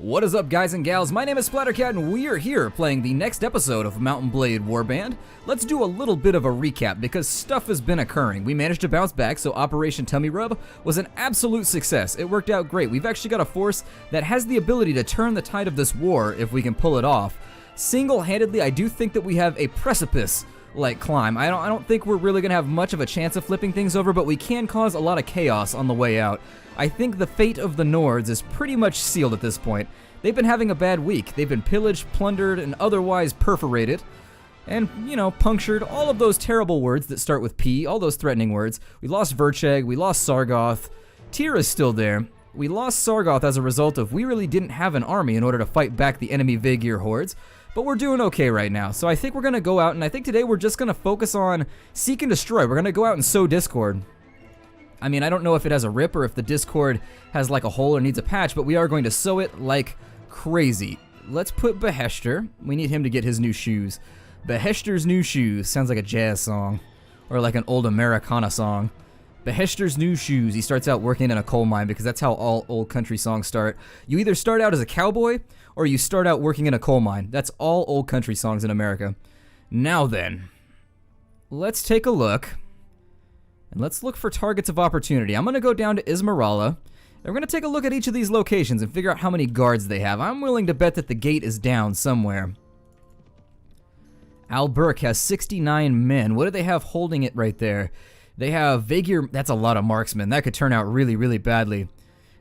What is up, guys and gals? My name is Splattercat and we are here playing the next episode of Mount & Blade Warband. Let's do a little bit of a recap because stuff has been occurring. We managed to bounce back, so Operation Tummy Rub was an absolute success. It worked out great. We've actually got a force that has the ability to turn the tide of this war if we can pull it off. Single-handedly, I do think that we have a precipice-like climb. I don't think we're really going to have much of a chance of flipping things over, but we can cause a lot of chaos on the way out. I think the fate of the Nords is pretty much sealed at this point. They've been having a bad week. They've been pillaged, plundered, and otherwise perforated. And, you know, punctured. All of those terrible words that start with P, all those threatening words. We lost Vercheg, we lost Sargoth. Tyr is still there. We lost Sargoth as a result of we really didn't have an army in order to fight back the enemy Vigir hordes. But we're doing okay right now. So I think we're going to go out, and I think today we're just going to focus on seek and destroy. We're going to go out and sow discord. I mean, I don't know if it has a rip or if the Discord has like a hole or needs a patch, but we are going to sow it like crazy. Let's put Beheshter. We need him to get his new shoes. Beheshter's new shoes. Sounds like a jazz song. Or like an old Americana song. Beheshter's new shoes. He starts out working in a coal mine because that's how all old country songs start. You either start out as a cowboy or you start out working in a coal mine. That's all old country songs in America. Now then, let's take a look. And let's look for targets of opportunity. I'm going to go down to Ismarala, and we're going to take a look at each of these locations and figure out how many guards they have. I'm willing to bet that the gate is down somewhere. Alberk has 69 men. What do they have holding it right there? They have Vigir. That's a lot of marksmen. That could turn out really, really badly.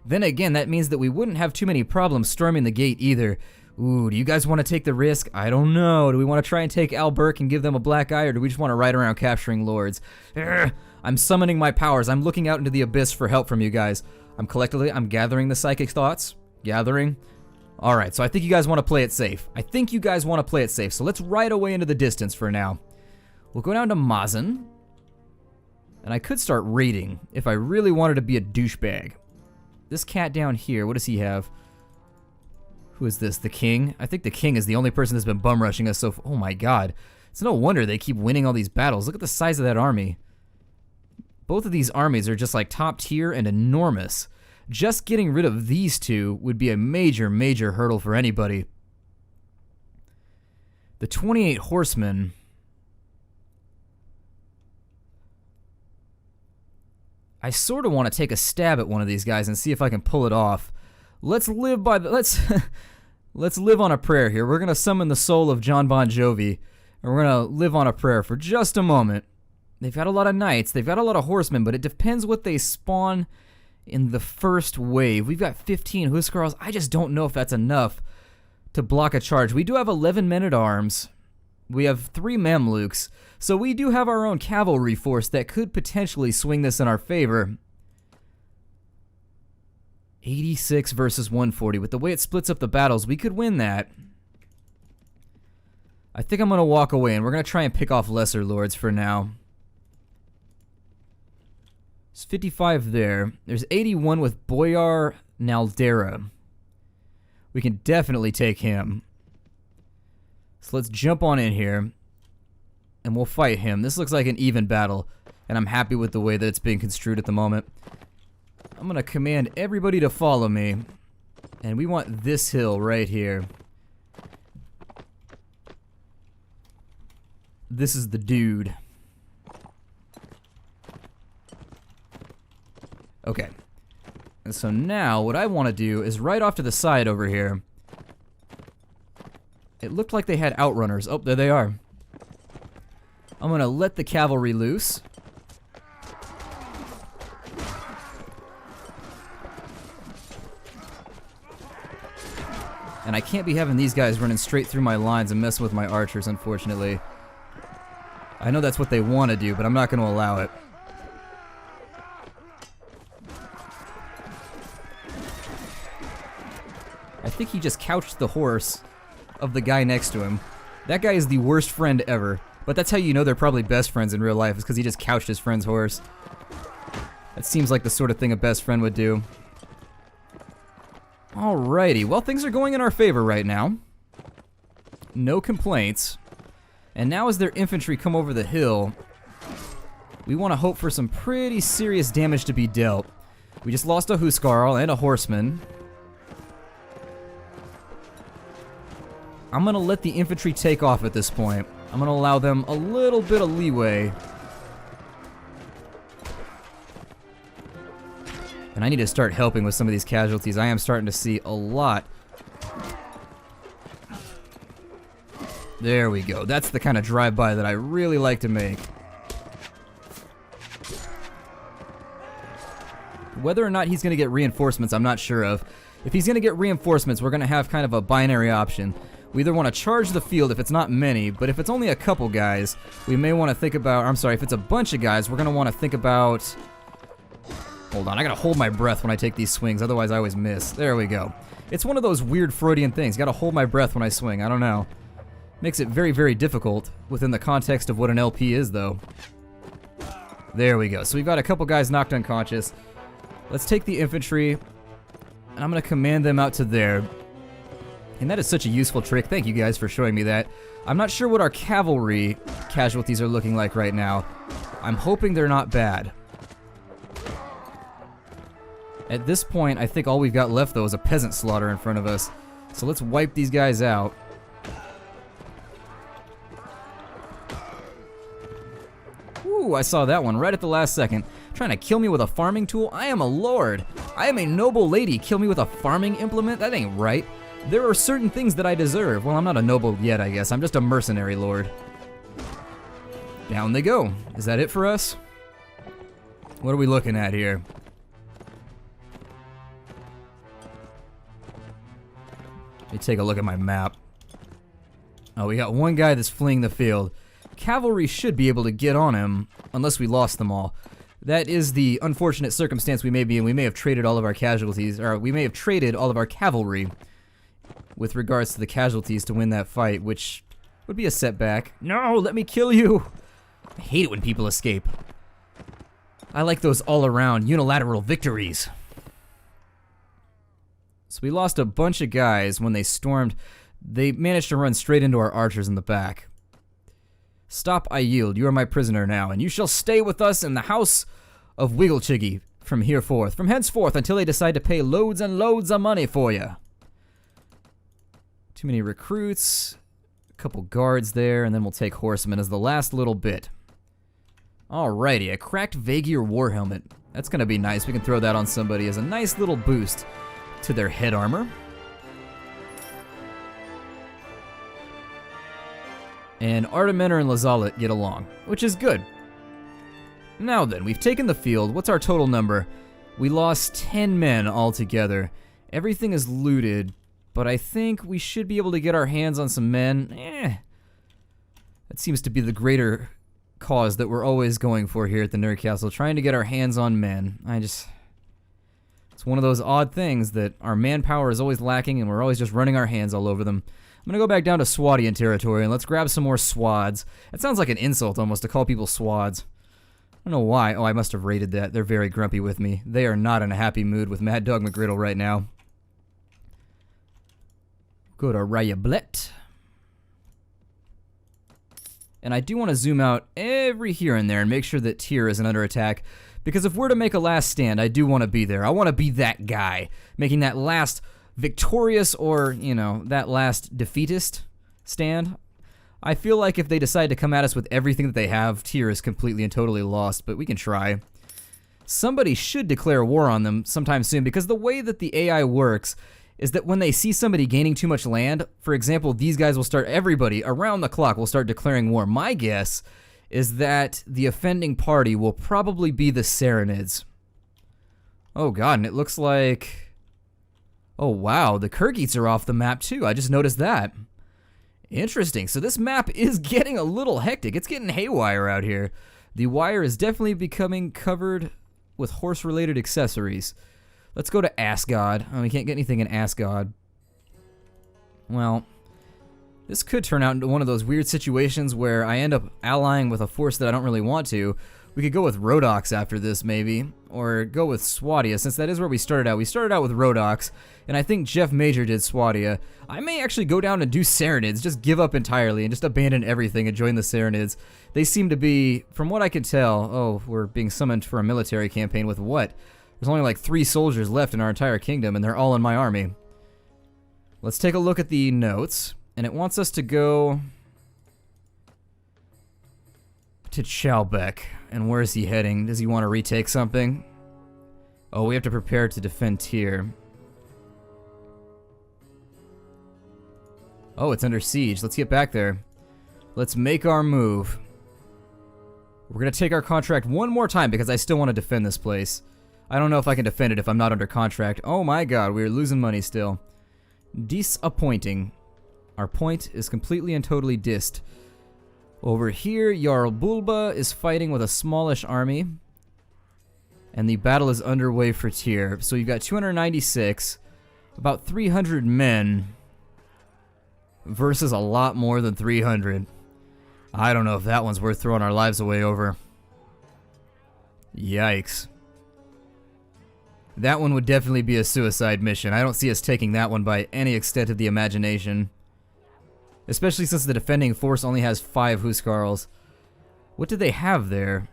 Then again, that means that we wouldn't have too many problems storming the gate either. Ooh, do you guys want to take the risk? I don't know. Do we want to try and take Alberk and give them a black eye, or do we just want to ride around capturing lords? I'm summoning my powers. I'm looking out into the abyss for help from you guys. I'm gathering the psychic thoughts. Gathering. Alright, so I think you guys want to play it safe. So let's ride away into the distance for now. We'll go down to Mazen. And I could start raiding if I really wanted to be a douchebag. This cat down here, what does he have? Who is this? The king? I think the king is the only person that's been bum rushing us so far. Oh my god. It's no wonder they keep winning all these battles. Look at the size of that army. Both of these armies are just like top tier and enormous. Just getting rid of these two would be a major, major hurdle for anybody. The 28 horsemen. I sort of want to take a stab at one of these guys and see if I can pull it off. Let's live by the let's live on a prayer here. We're gonna summon the soul of John Bon Jovi, and we're gonna live on a prayer for just a moment. They've got a lot of knights, they've got a lot of horsemen, but it depends what they spawn in the first wave. We've got 15 Huskarls. I just don't know if that's enough to block a charge. We do have 11 men-at-arms. We have 3 Mamluks. So we do have our own cavalry force that could potentially swing this in our favor. 86 versus 140. With the way it splits up the battles, we could win that. I think I'm going to walk away, and we're going to try and pick off lesser lords for now. There's 55 there. There's 81 with Boyar Naldera. We can definitely take him. So let's jump on in here, and we'll fight him. This looks like an even battle, and I'm happy with the way that it's being construed at the moment. I'm going to command everybody to follow me, and we want this hill right here. This is the dude. Okay. And so now what I want to do is right off to the side over here. It looked like they had outrunners. Oh, there they are. I'm going to let the cavalry loose. And I can't be having these guys running straight through my lines and messing with my archers, unfortunately. I know that's what they want to do, but I'm not going to allow it. I think he just couched the horse of the guy next to him. That guy is the worst friend ever. But that's how you know they're probably best friends in real life, is because he just couched his friend's horse. That seems like the sort of thing a best friend would do. Alrighty, well, things are going in our favor right now. No complaints. And now as their infantry come over the hill, we want to hope for some pretty serious damage to be dealt. We just lost a Huskarl and a horseman. I'm gonna let the infantry take off at this point. I'm gonna allow them a little bit of leeway. And I need to start helping with some of these casualties. I am starting to see a lot. There we go. That's the kind of drive-by that I really like to make. Whether or not he's going to get reinforcements, I'm not sure of. If he's going to get reinforcements, we're going to have kind of a binary option. We either want to charge the field if it's not many, but if it's only a couple guys, we may want to think about... I'm sorry, if it's a bunch of guys, we're going to want to think about... Hold on, I got to hold my breath when I take these swings, otherwise I always miss. There we go. It's one of those weird Freudian things. Got to hold my breath when I swing. I don't know. Makes it very, very difficult within the context of what an LP is, though. There we go. So we've got a couple guys knocked unconscious. Let's take the infantry, and I'm going to command them out to there. And that is such a useful trick. Thank you guys for showing me that. I'm not sure what our cavalry casualties are looking like right now. I'm hoping they're not bad. At this point, I think all we've got left, though, is a peasant slaughter in front of us. So let's wipe these guys out. Ooh, I saw that one right at the last second. Trying to kill me with a farming tool? I am a lord. I am a noble lady. Kill me with a farming implement? That ain't right. There are certain things that I deserve. Well, I'm not a noble yet, I guess. I'm just a mercenary lord. Down they go. Is that it for us? What are we looking at here? Let me take a look at my map. Oh, we got one guy that's fleeing the field. Cavalry should be able to get on him, unless we lost them all. That is the unfortunate circumstance we may be in. We may have traded all of our casualties, or we may have traded all of our cavalry with regards to the casualties to win that fight, which would be a setback. No, let me kill you! I hate it when people escape. I like those all-around unilateral victories. So we lost a bunch of guys when they stormed. They managed to run straight into our archers in the back. Stop, I yield. You are my prisoner now, and you shall stay with us in the house of Wigglechiggy from henceforth until they decide to pay loads and loads of money for you. Too many recruits, a couple guards there, and then we'll take horsemen as the last little bit. Alrighty, a cracked Vaegier war helmet. That's gonna be nice. We can throw that on somebody as a nice little boost to their head armor. And Artimener and Lazalet get along, which is good. Now then, we've taken the field. What's our total number? We lost 10 men altogether. Everything is looted, but I think we should be able to get our hands on some men. That seems to be the greater cause that we're always going for here at the Nerd Castle, trying to get our hands on men. It's one of those odd things that our manpower is always lacking and we're always just running our hands all over them. I'm gonna go back down to Swadian territory and let's grab some more swads. It sounds like an insult almost to call people swads. I don't know why. Oh, I must have raided that. They're very grumpy with me. They are not in a happy mood with Mad Dog McGriddle right now. Go to Rayablet. And I do want to zoom out every here and there and make sure that Tyr isn't under attack. Because if we're to make a last stand, I do want to be there. I want to be that guy, making that last victorious or, you know, that last defeatist stand. I feel like if they decide to come at us with everything that they have, Tyr is completely and totally lost, but we can try. Somebody should declare war on them sometime soon, because the way that the AI works is that when they see somebody gaining too much land, for example, these guys will start, everybody around the clock will start declaring war. My guess is that the offending party will probably be the Saranids. Oh god, and it looks like... Oh wow, the Kyrgyz are off the map too. I just noticed that. Interesting. So this map is getting a little hectic. It's getting haywire out here. The wire is definitely becoming covered with horse-related accessories. Let's go to Asgard. Oh, we can't get anything in Asgard. Well, this could turn out into one of those weird situations where I end up allying with a force that I don't really want to. We could go with Rhodox after this, maybe. Or go with Swadia, since that is where we started out. We started out with Rhodox, and I think Jeff Major did Swadia. I may actually go down and do Saranids, just give up entirely, and just abandon everything and join the Saranids. They seem to be, from what I can tell... Oh, we're being summoned for a military campaign with what? There's only like 3 soldiers left in our entire kingdom, and they're all in my army. Let's take a look at the notes. And it wants us to go to Chalbeck. And where is he heading? Does he want to retake something? Oh, we have to prepare to defend Tyr. Oh, it's under siege. Let's get back there. Let's make our move. We're going to take our contract one more time because I still want to defend this place. I don't know if I can defend it if I'm not under contract. Oh my god, we're losing money still. Disappointing. Our point is completely and totally dissed. Over here, Jarl Bulba is fighting with a smallish army. And the battle is underway for Tyr. So you've got 296, about 300 men, versus a lot more than 300. I don't know if that one's worth throwing our lives away over. Yikes. That one would definitely be a suicide mission. I don't see us taking that one by any extent of the imagination. Especially since the defending force only has 5 Huskarls. What do they have there?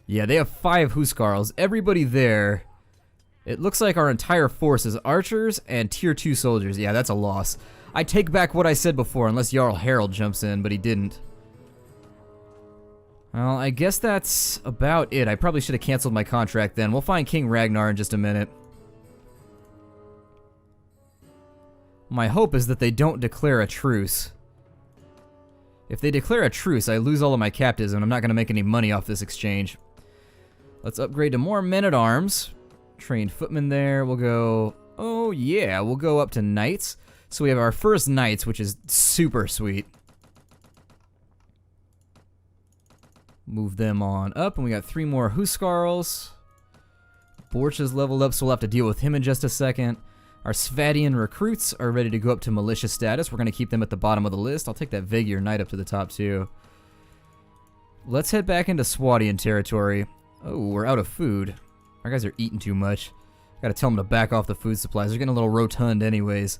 Yeah, they have 5 Huskarls. Everybody there. It looks like our entire force is archers and tier 2 soldiers. Yeah, that's a loss. I take back what I said before, unless Jarl Harald jumps in, but he didn't. Well, I guess that's about it. I probably should have canceled my contract then. We'll find King Ragnar in just a minute. My hope is that they don't declare a truce. If they declare a truce, I lose all of my captives and I'm not going to make any money off this exchange. Let's upgrade to more men-at-arms. Trained footmen there. We'll go... Oh, yeah. We'll go up to knights. So we have our first knights, which is super sweet. Move them on up. And we got 3 more Huskarls. Borch is leveled up, so we'll have to deal with him in just a second. Our Svadian recruits are ready to go up to militia status. We're going to keep them at the bottom of the list. I'll take that Magyar knight up to the top, too. Let's head back into Swadian territory. Oh, we're out of food. Our guys are eating too much. Gotta tell them to back off the food supplies. They're getting a little rotund anyways.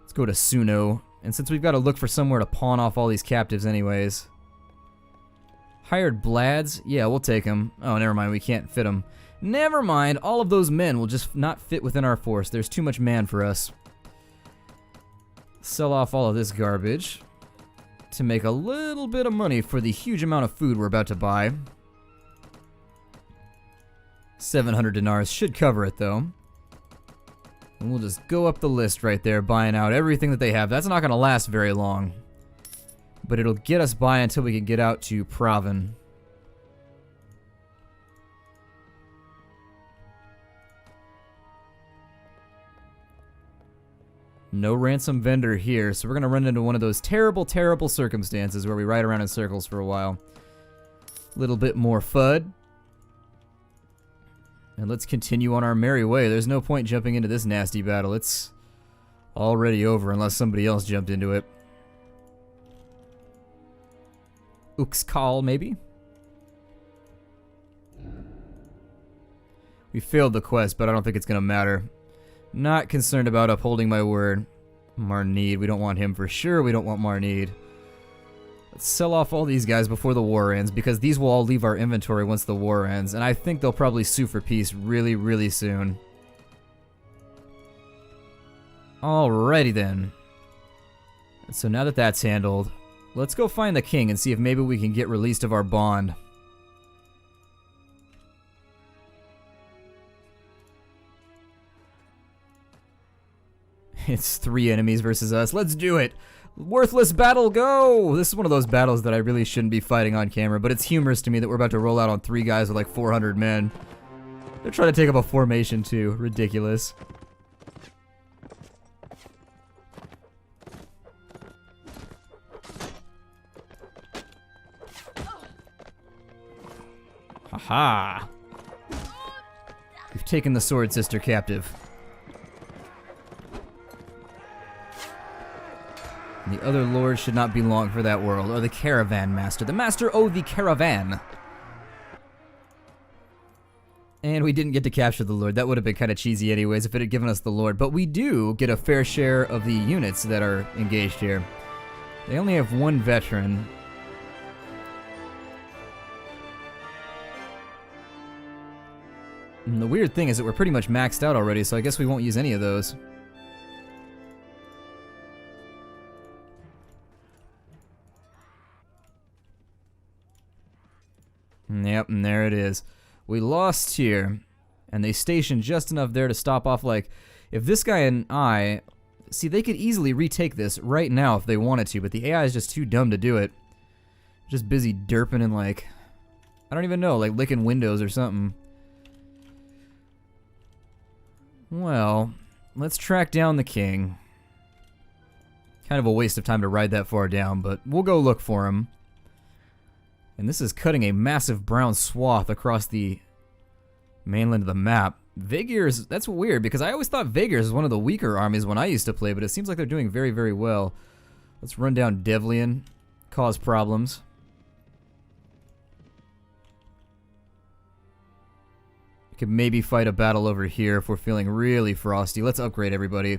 Let's go to Suno. And since we've got to look for somewhere to pawn off all these captives anyways. Hired Blads? Yeah, we'll take them. Oh, never mind. We can't fit them. Never mind. All of those men will just not fit within our force. There's too much man for us. Sell off all of this garbage to make a little bit of money for the huge amount of food we're about to buy. 700 dinars should cover it, though. And we'll just go up the list right there, buying out everything that they have. That's not going to last very long. But it'll get us by until we can get out to Pravin. No ransom vendor here, so we're going to run into one of those terrible, terrible circumstances where we ride around in circles for a while. A little bit more FUD. And let's continue on our merry way. There's no point jumping into this nasty battle. It's already over unless somebody else jumped into it. Uxkhal, maybe? We failed the quest, but I don't think it's going to matter. Not concerned about upholding my word. Marneed, we don't want him for sure. We don't want Marneed. Let's sell off all these guys before the war ends, because these will all leave our inventory once the war ends, and I think they'll probably sue for peace really, really soon. Alrighty then. So now that that's handled, let's go find the king and see if maybe we can get released of our bond. It's 3 enemies versus us. Let's do it! Worthless battle, go! This is one of those battles that I really shouldn't be fighting on camera, but it's humorous to me that we're about to roll out on 3 guys with like 400 men. They're trying to take up a formation too. Ridiculous. Haha! We've taken the Sword Sister captive. The other lord should not be long for that world, or the caravan master. The master owed the caravan. And we didn't get to capture the lord. That would have been kind of cheesy anyways if it had given us the lord. But we do get a fair share of the units that are engaged here. They only have 1 veteran. And the weird thing is that we're pretty much maxed out already, so I guess we won't use any of those. Yep, and there it is. We lost here, and they stationed just enough there to stop off, like, if this guy and I... See, they could easily retake this right now if they wanted to, but the AI is just too dumb to do it. Just busy derping and, like... I don't even know, like licking windows or something. Well, let's track down the king. Kind of a waste of time to ride that far down, but we'll go look for him. And this is cutting a massive brown swath across the mainland of the map. Vaegirs, that's weird, because I always thought Vaegirs was one of the weaker armies when I used to play, but it seems like they're doing very, very well. Let's run down Devlian, cause problems. We could maybe fight a battle over here if we're feeling really frosty. Let's upgrade everybody.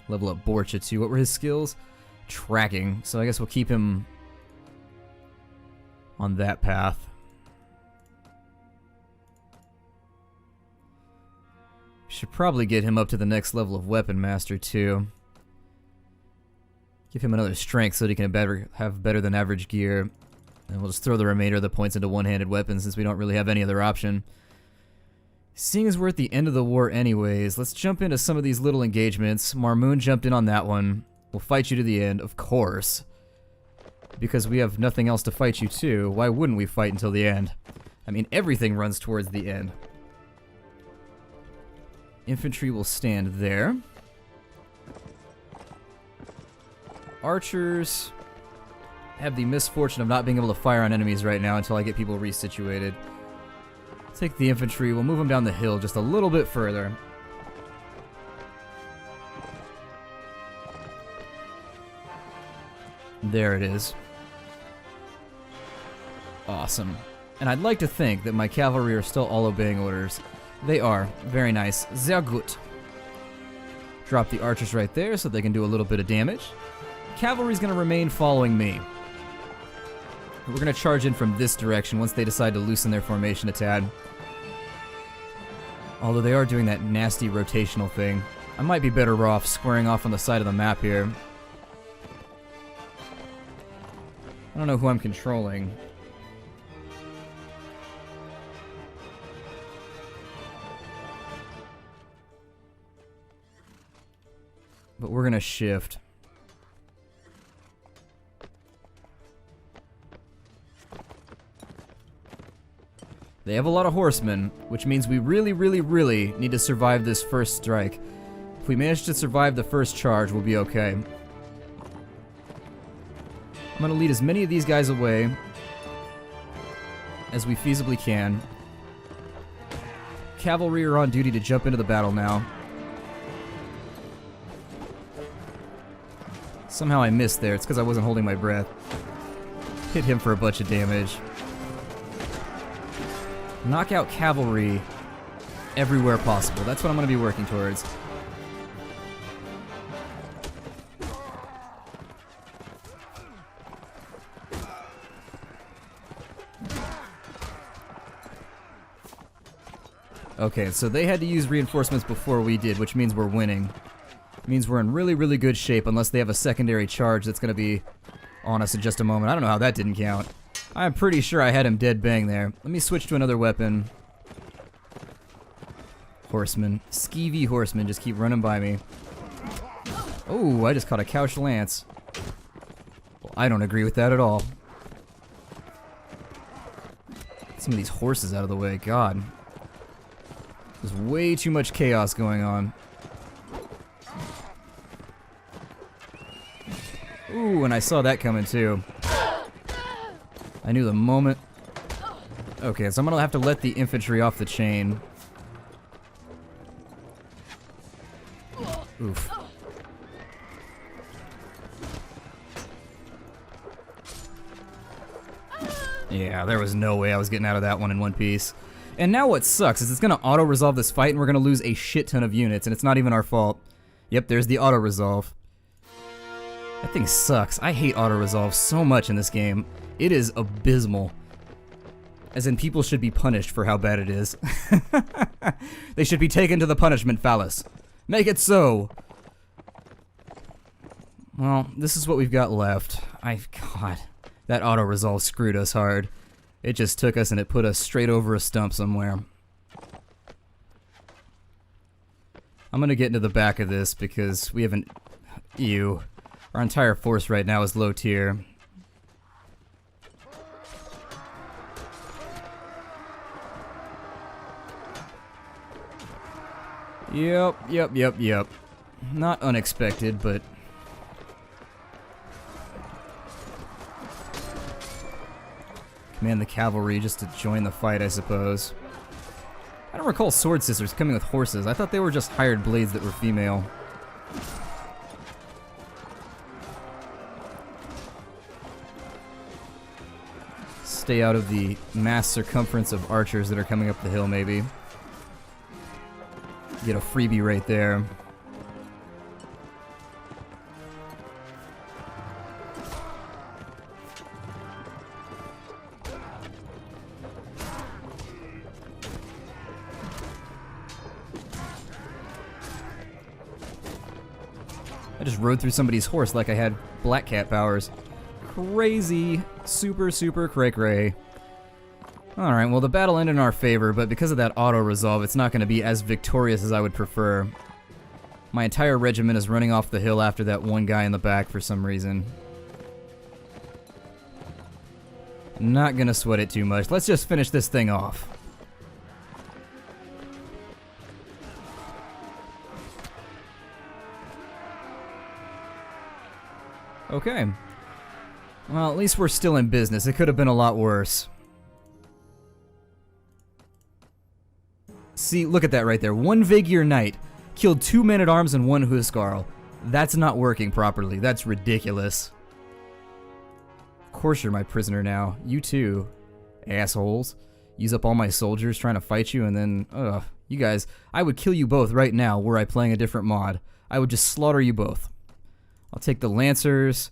Level up Borcha too. What were his skills? Tracking. So I guess we'll keep him on that path. Should probably get him up to the next level of Weapon Master too. Give him another strength so that he can have better than average gear. And we'll just throw the remainder of the points into one-handed weapons since we don't really have any other option. Seeing as we're at the end of the war anyways, let's jump into some of these little engagements. Marmoon jumped in on that one. We'll fight you to the end, of course. Because we have nothing else to fight you to, why wouldn't we fight until the end? I mean, everything runs towards the end. Infantry will stand there. Archers have the misfortune of not being able to fire on enemies right now until I get people resituated. Take the infantry, we'll move them down the hill just a little bit further. There it is. Awesome. And I'd like to think that my cavalry are still all obeying orders. They are. Very nice. Sehr gut. Drop the archers right there so they can do a little bit of damage. Cavalry's going to remain following me. We're going to charge in from this direction once they decide to loosen their formation a tad. Although they are doing that nasty rotational thing. I might be better off squaring off on the side of the map here. I don't know who I'm controlling. But we're going to shift. They have a lot of horsemen, which means we really, really, really need to survive this first strike. If we manage to survive the first charge, we'll be okay. I'm going to lead as many of these guys away as we feasibly can. Cavalry are on duty to jump into the battle now. Somehow I missed there. It's because I wasn't holding my breath. Hit him for a bunch of damage. Knock out cavalry everywhere possible. That's what I'm going to be working towards. Okay, so they had to use reinforcements before we did, which means we're winning. It means we're in really, really good shape unless they have a secondary charge that's going to be on us in just a moment. I don't know how that didn't count. I'm pretty sure I had him dead bang there. Let me switch to another weapon. Horsemen. Skeevy horsemen just keep running by me. Oh, I just caught a couch lance. Well, I don't agree with that at all. Get some of these horses out of the way. God. There's way too much chaos going on. Ooh, and I saw that coming too. I knew the moment. Okay, so I'm gonna have to let the infantry off the chain. Oof. Yeah, there was no way I was getting out of that one in one piece. And now what sucks is it's gonna auto-resolve this fight and we're gonna lose a shit ton of units, and it's not even our fault. Yep, there's the auto-resolve. That thing sucks. I hate auto-resolve so much in this game. It is abysmal. As in, people should be punished for how bad it is. They should be taken to the punishment phallus. Make it so! Well, this is what we've got left. God, that auto-resolve screwed us hard. It just took us and it put us straight over a stump somewhere. I'm gonna get into the back of this because we haven't... Ew. Our entire force right now is low tier. Yep. Not unexpected, but... Command the cavalry just to join the fight, I suppose. I don't recall sword sisters coming with horses. I thought they were just hired blades that were female. Stay out of the mass circumference of archers that are coming up the hill, maybe. Get a freebie right there. I just rode through somebody's horse like I had Black Cat powers. Crazy. Super cray-cray. Alright, well the battle ended in our favor, but because of that auto-resolve, it's not going to be as victorious as I would prefer. My entire regiment is running off the hill after that one guy in the back for some reason. Not gonna sweat it too much. Let's just finish this thing off. Okay. Well, at least we're still in business. It could have been a lot worse. See, look at that right there. One Vaegier Knight killed 2 men-at-arms and 1 Huskarl. That's not working properly. That's ridiculous. Of course you're my prisoner now. You too, assholes. Use up all my soldiers trying to fight you and then, you guys, I would kill you both right now were I playing a different mod. I would just slaughter you both. I'll take the Lancers.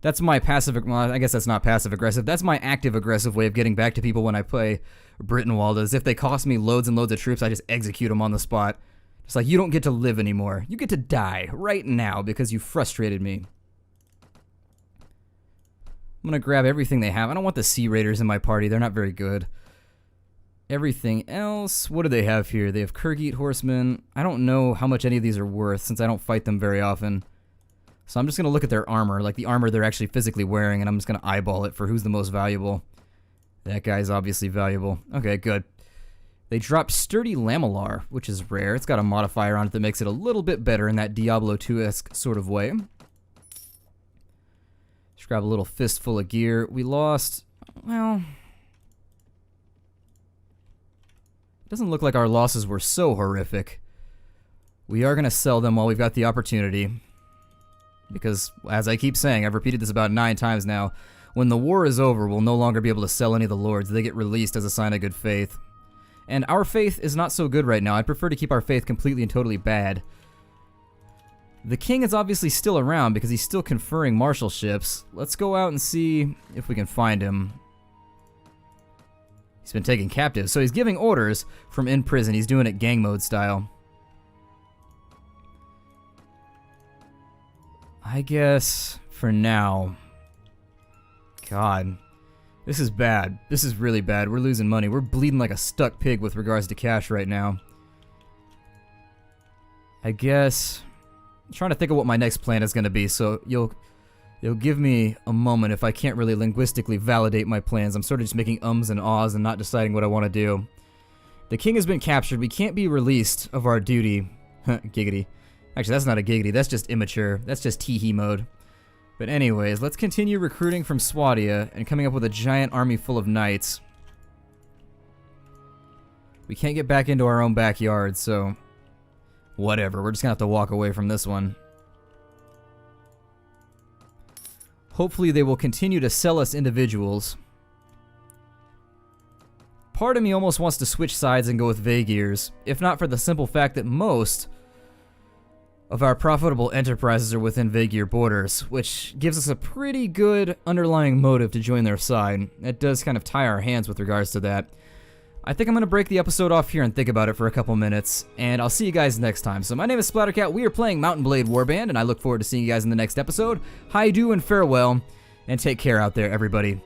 That's my passive, well, I guess that's not passive-aggressive. That's my active-aggressive way of getting back to people when I play Brittenwald, is if they cost me loads and loads of troops, I just execute them on the spot. It's like, you don't get to live anymore. You get to die right now because you frustrated me. I'm gonna grab everything they have. I don't want the Sea Raiders in my party. They're not very good. Everything else, what do they have here? They have Kurgite Horsemen. I don't know how much any of these are worth since I don't fight them very often. So I'm just going to look at their armor, like the armor they're actually physically wearing, and I'm just going to eyeball it for who's the most valuable. That guy's obviously valuable. Okay, good. They dropped Sturdy Lamellar, which is rare. It's got a modifier on it that makes it a little bit better in that Diablo 2-esque sort of way. Just grab a little fistful of gear. We lost, well... It doesn't look like our losses were so horrific. We are going to sell them while we've got the opportunity. Because, as I keep saying, I've repeated this about 9 times now, when the war is over, we'll no longer be able to sell any of the lords. They get released as a sign of good faith. And our faith is not so good right now. I'd prefer to keep our faith completely and totally bad. The king is obviously still around because he's still conferring marshalships. Let's go out and see if we can find him. He's been taken captive, so he's giving orders from in prison. He's doing it gang mode style. I guess, for now... God. This is bad. This is really bad. We're losing money. We're bleeding like a stuck pig with regards to cash right now. I guess... I'm trying to think of what my next plan is going to be, so you'll give me a moment if I can't really linguistically validate my plans. I'm sort of just making ums and ahs and not deciding what I want to do. The king has been captured. We can't be released of our duty. Giggity. Actually, that's not a giggity. That's just immature. That's just tee-hee mode. But anyways, let's continue recruiting from Swadia and coming up with a giant army full of knights. We can't get back into our own backyard, so... whatever. We're just gonna have to walk away from this one. Hopefully they will continue to sell us individuals. Part of me almost wants to switch sides and go with Vaegirs, if not for the simple fact that most of our profitable enterprises are within Vagear borders, which gives us a pretty good underlying motive to join their side. It does kind of tie our hands with regards to that. I think I'm going to break the episode off here and think about it for a couple minutes, and I'll see you guys next time. So my name is Splattercat, we are playing Mount & Blade Warband, and I look forward to seeing you guys in the next episode. Hi-do and farewell, and take care out there, everybody.